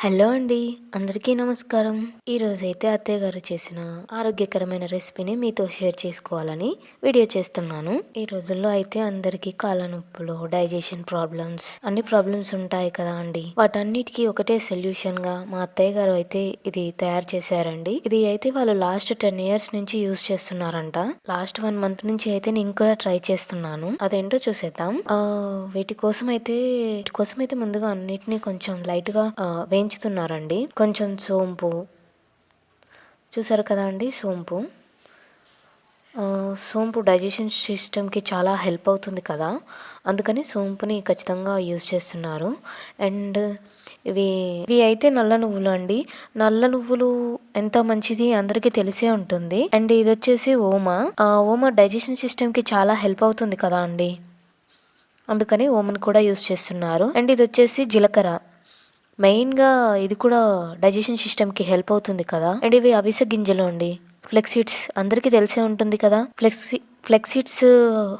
Hello అండి. అందరికీ నమస్కారం. ఈరోజైతే అత్తయ్య గారు చేసిన ఆరోగ్యకరమైన రెసిపీని మీతో షేర్ చేసుకోవాలని వీడియో చేస్తున్నాను. ఈ రోజుల్లో అయితే అందరికీ కాళ్ళ నొప్పులు, డైజెషన్ ప్రాబ్లమ్స్ అన్ని ప్రాబ్లమ్స్ ఉంటాయి కదా అండి. వాటన్నిటికీ ఒకటే సొల్యూషన్ గా మా అత్తయ్య గారు అయితే ఇది తయారు చేశారండి. ఇది అయితే వాళ్ళు లాస్ట్ 10 years నుంచి యూస్ చేస్తున్నారంట. లాస్ట్ 1 month నుంచి అయితే నేను కూడా ట్రై చేస్తున్నాను. అదేంటో చూసేద్దాం. వీటి కోసం అయితే ముందుగా అన్నిటినీ కొంచెం లైట్ గా వేయించుతున్నారండి. కొంచెం సోంపు చూసారు కదా అండి. సోంపు డైజెషన్ సిస్టమ్కి చాలా హెల్ప్ అవుతుంది కదా, అందుకని సోంపుని ఖచ్చితంగా యూజ్ చేస్తున్నారు. అండ్ ఇవి అయితే నల్ల నువ్వులు అండి. నల్ల నువ్వులు ఎంత మంచిది అందరికీ తెలిసే ఉంటుంది. అండ్ ఇది వచ్చేసి ఓమా డైజెషన్ సిస్టమ్కి చాలా హెల్ప్ అవుతుంది కదా అండి, అందుకని ఓమని కూడా యూజ్ చేస్తున్నారు. అండ్ ఇది వచ్చేసి జీలకర్ర. మెయిన్గా ఇది కూడా డైజెషన్ సిస్టమ్కి హెల్ప్ అవుతుంది కదా. అండ్ ఇవి అవిసె గింజలు అండి, ఫ్లెక్స్ సీడ్స్ అందరికీ తెలిసే ఉంటుంది కదా. ఫ్లెక్స్ సీడ్స్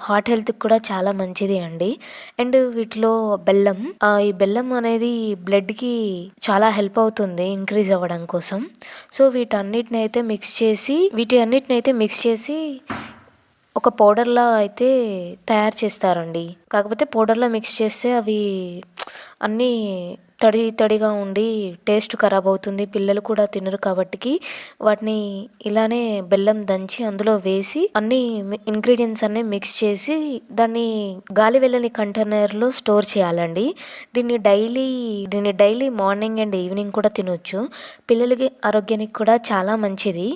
హార్ట్ హెల్త్కి కూడా చాలా మంచిది అండి. అండ్ వీటిలో బెల్లం, ఈ బెల్లం అనేది బ్లడ్కి చాలా హెల్ప్ అవుతుంది ఇంక్రీజ్ అవ్వడం కోసం. సో వీటన్నిటిని అయితే మిక్స్ చేసి ఒక పౌడర్లా అయితే తయారు చేస్తారండి. కాకపోతే పౌడర్లో మిక్స్ చేస్తే అవి అన్నీ తడిగా ఉండి టేస్ట్ ఖరాబ్ అవుతుంది, పిల్లలు కూడా తినరు కాబట్టి వాటిని ఇలానే బెల్లం దంచి అందులో వేసి అన్ని ఇంగ్రీడియంట్స్ అన్నీ మిక్స్ చేసి దాన్ని గాలి వెళ్ళని కంటైనర్లో స్టోర్ చేయాలండి. దీన్ని డైలీ మార్నింగ్ అండ్ ఈవినింగ్ కూడా తినొచ్చు. పిల్లలకి ఆరోగ్యానికి కూడా చాలా మంచిది.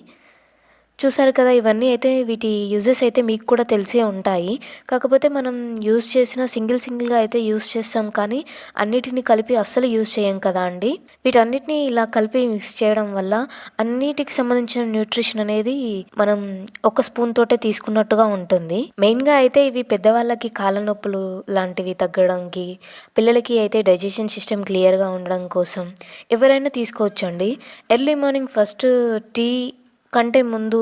చూసారు కదా, ఇవన్నీ అయితే వీటి యూజెస్ అయితే మీకు కూడా తెలిసే ఉంటాయి. కాకపోతే మనం యూజ్ చేసిన సింగిల్గా అయితే యూజ్ చేస్తాం, కానీ అన్నిటిని కలిపి అస్సలు యూజ్ చేయం కదా అండి. వీటన్నిటిని ఇలా కలిపి మిక్స్ చేయడం వల్ల అన్నిటికి సంబంధించిన న్యూట్రిషన్ అనేది మనం ఒక స్పూన్ తోటే తీసుకున్నట్టుగా ఉంటుంది. మెయిన్గా అయితే ఇవి పెద్దవాళ్ళకి కాళ్ళ నొప్పులు లాంటివి తగ్గడానికి, పిల్లలకి అయితే డైజెషన్ సిస్టమ్ క్లియర్గా ఉండడం కోసం ఎవరైనా తీసుకోవచ్చండి. ఎర్లీ మార్నింగ్ ఫస్ట్ టీ కంటే ముందు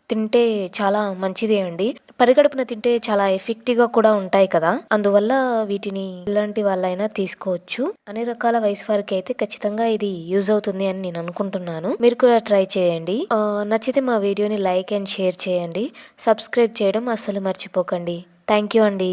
తింటే చాలా మంచిదే అండి. పరిగడుపున తింటే చాలా ఎఫెక్టివ్గా కూడా ఉంటాయి కదా, అందువల్ల వీటిని ఎలాంటి వాళ్ళైనా తీసుకోవచ్చు. అన్ని రకాల వయసు వారికి అయితే ఖచ్చితంగా ఇది యూజ్ అవుతుంది అని నేను అనుకుంటున్నాను. మీరు కూడా ట్రై చేయండి. నచ్చితే మా వీడియోని లైక్ అండ్ షేర్ చేయండి. సబ్స్క్రైబ్ చేయడం అస్సలు మర్చిపోకండి. థ్యాంక్ యూ అండి.